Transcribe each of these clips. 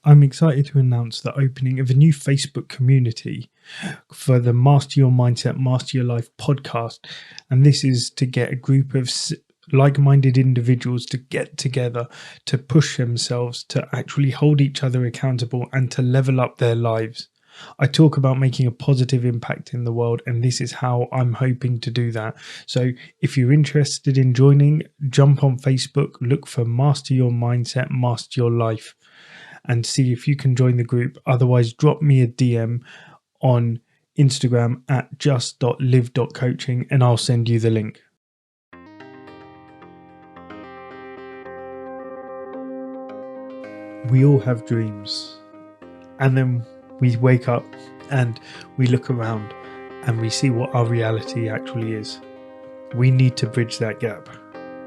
I'm excited to announce the opening of a new Facebook community for the Master Your Mindset, Master Your Life podcast. And this is to get a group of like minded individuals to get together, to push themselves, to actually hold each other accountable, and to level up their lives. I talk about making a positive impact in the world, and this is how I'm hoping to do that. So if you're interested in joining, jump on Facebook, look for Master Your Mindset, Master Your Life, and see if you can join the group. Otherwise, drop me a DM on Instagram at just.live.coaching and I'll send you the link. We all have dreams, and then we wake up and we look around and we see what our reality actually is. We need to bridge that gap,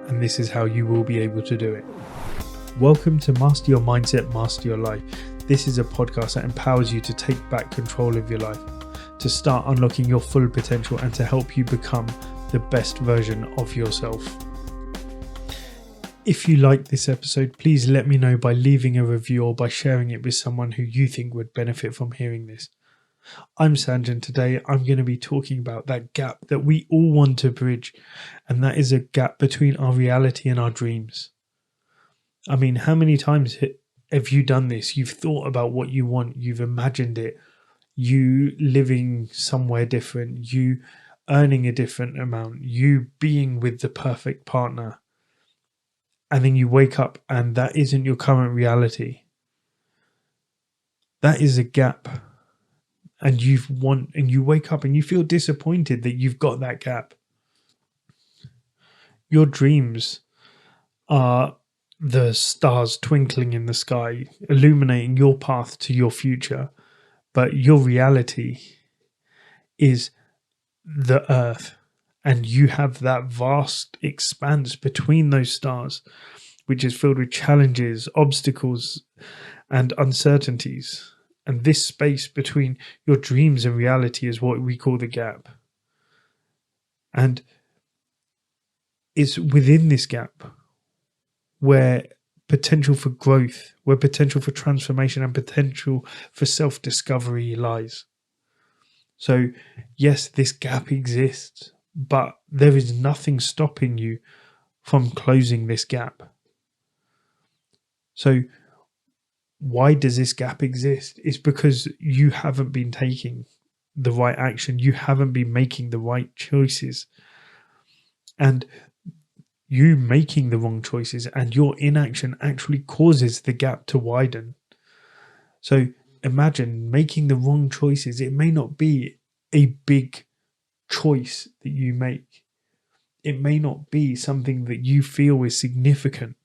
and this is how you will be able to do it. Welcome to Master Your Mindset, Master Your Life. This is a podcast that empowers you to take back control of your life, to start unlocking your full potential, and to help you become the best version of yourself. If you like this episode, please let me know by leaving a review or by sharing it with someone who you think would benefit from hearing this. I'm Sanjan. Today I'm going to be talking about that gap that we all want to bridge, and that is a gap between our reality and our dreams. I mean, how many times have you done this? You've thought about what you want, you've imagined it, you living somewhere different, you earning a different amount, you being with the perfect partner, and then you wake up and that isn't your current reality. That is a gap. And you wake up and you feel disappointed that you've got that gap. Your dreams are the stars twinkling in the sky, illuminating your path to your future. But your reality is the earth. And you have that vast expanse between those stars, which is filled with challenges, obstacles, and uncertainties. And this space between your dreams and reality is what we call the gap. And it's within this gap where potential for growth, where potential for transformation and potential for self-discovery lies. So yes, this gap exists, but there is nothing stopping you from closing this gap. So why does this gap exist? It's because you haven't been taking the right action. You haven't been making the right choices. And you making the wrong choices and your inaction actually causes the gap to widen. So imagine making the wrong choices. It may not be a big choice that you make. It may not be something that you feel is significant,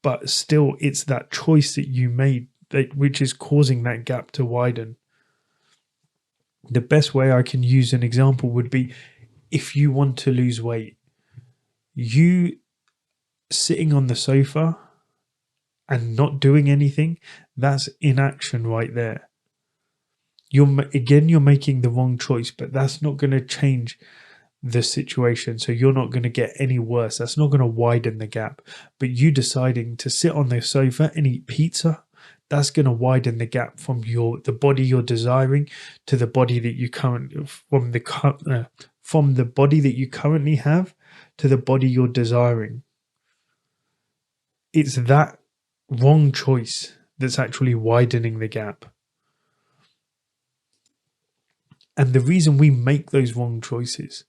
but still it's that choice that you made which is causing that gap to widen. The best way I can use an example would be if you want to lose weight. You sitting on the sofa and not doing anything, that's inaction right there. You're making the wrong choice, but that's not going to change the situation. So you're not going to get any worse. That's not going to widen the gap. But you deciding to sit on the sofa and eat pizza, that's going to widen the gap from the body you're desiring to the body that you from the body that you currently have to the body you're desiring. It's that wrong choice that's actually widening the gap. And the reason we make those wrong choices,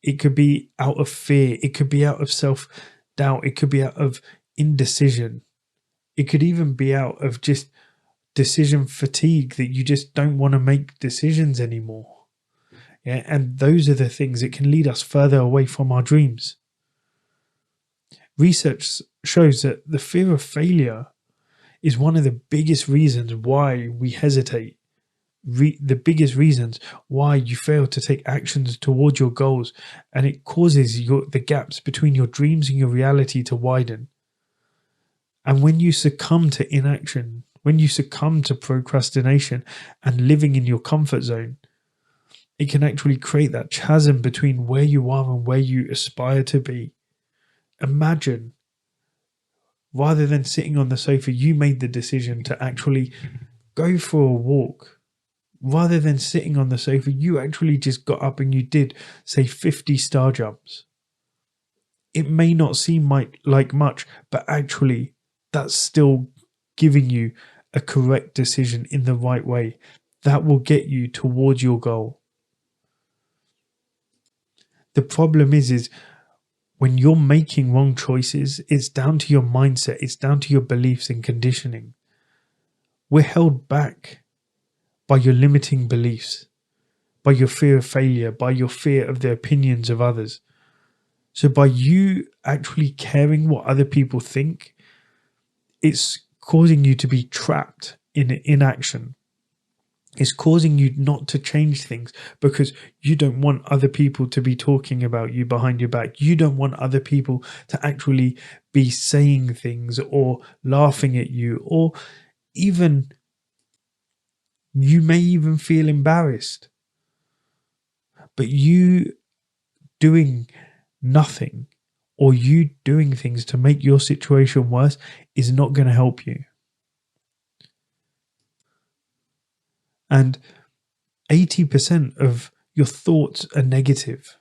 it could be out of fear, it could be out of self-doubt, it could be out of indecision, it could even be out of just decision fatigue, that you just don't want to make decisions anymore. Yeah, and those are the things that can lead us further away from our dreams. Research shows that the fear of failure is one of the biggest reasons why we hesitate. The biggest reasons why you fail to take actions towards your goals, and it causes the gaps between your dreams and your reality to widen. And when you succumb to inaction, when you succumb to procrastination and living in your comfort zone, it can actually create that chasm between where you are and where you aspire to be. Imagine Rather than sitting on the sofa, you made the decision to actually go for a walk. Rather than sitting on the sofa, you actually just got up and you did, say, 50 star jumps. It may not seem like much, but actually, that's still giving you a correct decision in the right way. That will get you towards your goal. The problem is when you're making wrong choices, it's down to your mindset, it's down to your beliefs and conditioning. We're held back by your limiting beliefs, by your fear of failure, by your fear of the opinions of others. So by you actually caring what other people think, it's causing you to be trapped in inaction. It's causing you not to change things because you don't want other people to be talking about you behind your back. You don't want other people to actually be saying things or laughing at you, or even you may even feel embarrassed. But you doing nothing or you doing things to make your situation worse is not going to help you. And 80% of your thoughts are negative.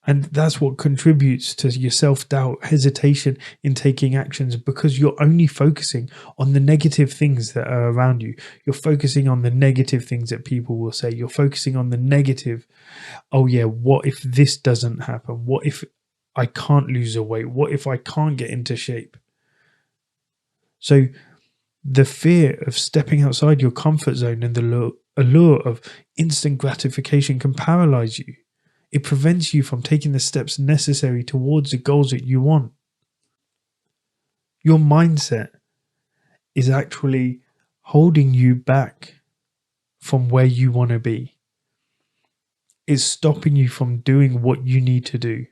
And that's what contributes to your self-doubt, hesitation in taking actions, because you're only focusing on the negative things that are around you. You're focusing on the negative things that people will say. You're focusing on the negative. Oh yeah, what if this doesn't happen? What if I can't lose a weight? What if I can't get into shape? So the fear of stepping outside your comfort zone and the allure of instant gratification can paralyze you. It prevents you from taking the steps necessary towards the goals that you want. Your mindset is actually holding you back from where you want to be. It's stopping you from doing what you need to do.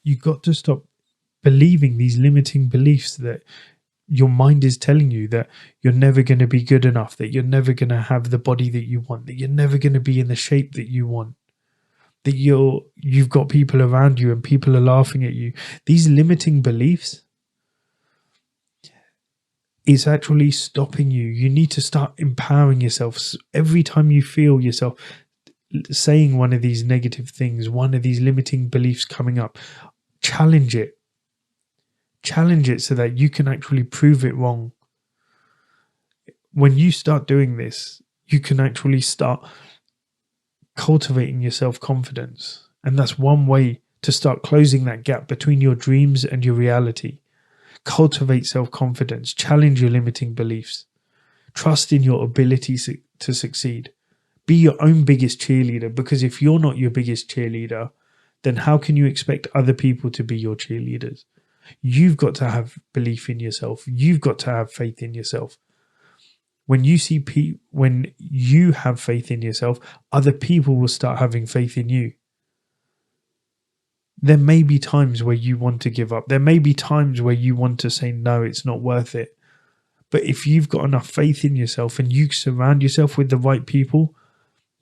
You've got to stop believing these limiting beliefs that your mind is telling you, that you're never going to be good enough, that you're never going to have the body that you want, that you're never going to be in the shape that you want, that you've got people around you and people are laughing at you. These limiting beliefs is actually stopping you. You need to start empowering yourself. Every time you feel yourself saying one of these negative things, one of these limiting beliefs coming up, challenge it. Challenge it so that you can actually prove it wrong. When you start doing this, you can actually start cultivating your self-confidence. And that's one way to start closing that gap between your dreams and your reality. Cultivate self-confidence. Challenge your limiting beliefs. Trust in your ability to succeed. Be your own biggest cheerleader, because if you're not your biggest cheerleader, then how can you expect other people to be your cheerleaders? You've got to have belief in yourself. You've got to have faith in yourself. When you have faith in yourself, other people will start having faith in you. There may be times where you want to give up. There may be times where you want to say, no, it's not worth it. But if you've got enough faith in yourself and you surround yourself with the right people,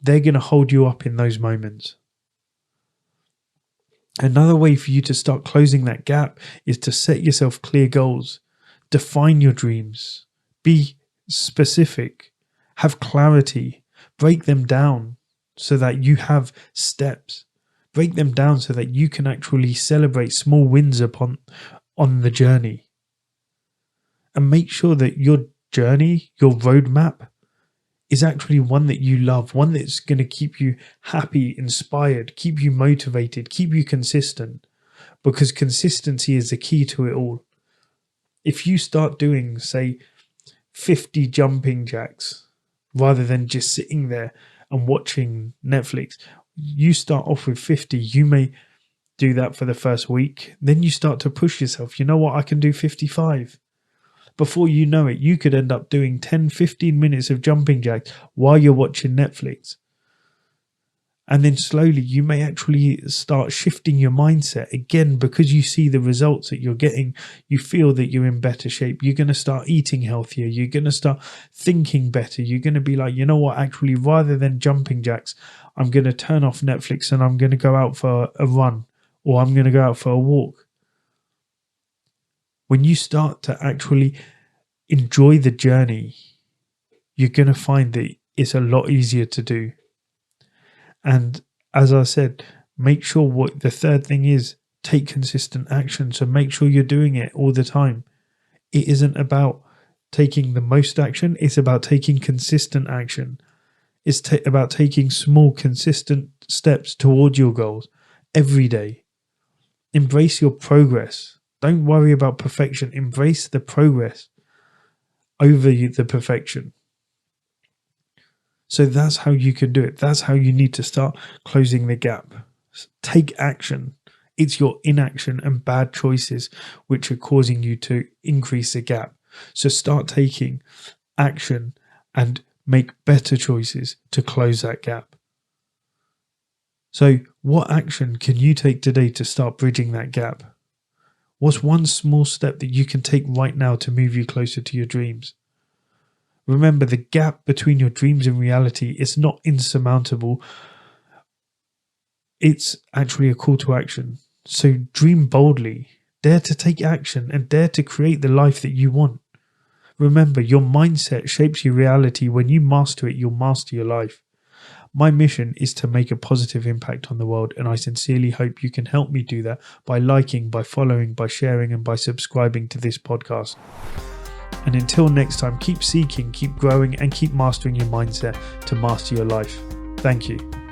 they're going to hold you up in those moments. Another way for you to start closing that gap is to set yourself clear goals. Define your dreams. Be specific. Have clarity. Break them down so that you have steps. Break them down so that you can actually celebrate small wins on the journey. And make sure that your journey, your roadmap, is actually one that you love, one that's going to keep you happy, inspired, keep you motivated, keep you consistent, because consistency is the key to it all. If you start doing, say, 50 jumping jacks rather than just sitting there and watching Netflix, you start off with 50. You may do that for the first week. Then you start to push yourself. You know what? I can do 55. Before you know it, you could end up doing 10, 15 minutes of jumping jacks while you're watching Netflix. And then slowly you may actually start shifting your mindset again, because you see the results that you're getting. You feel that you're in better shape. You're going to start eating healthier. You're going to start thinking better. You're going to be like, you know what, actually, rather than jumping jacks, I'm going to turn off Netflix and I'm going to go out for a run, or I'm going to go out for a walk. When you start to actually enjoy the journey, you're going to find that it's a lot easier to do. And as I said, make sure what the third thing is, take consistent action. So make sure you're doing it all the time. It isn't about taking the most action. It's about taking consistent action. It's about taking small, consistent steps towards your goals every day. Embrace your progress. Don't worry about perfection. Embrace the progress over the perfection. So that's how you can do it. That's how you need to start closing the gap. Take action. It's your inaction and bad choices which are causing you to increase the gap. So start taking action and make better choices to close that gap. So what action can you take today to start bridging that gap? What's one small step that you can take right now to move you closer to your dreams? Remember, the gap between your dreams and reality is not insurmountable. It's actually a call to action. So dream boldly, dare to take action, and dare to create the life that you want. Remember, your mindset shapes your reality. When you master it, you'll master your life. My mission is to make a positive impact on the world, and I sincerely hope you can help me do that by liking, by following, by sharing, and by subscribing to this podcast. And until next time, keep seeking, keep growing, and keep mastering your mindset to master your life. Thank you.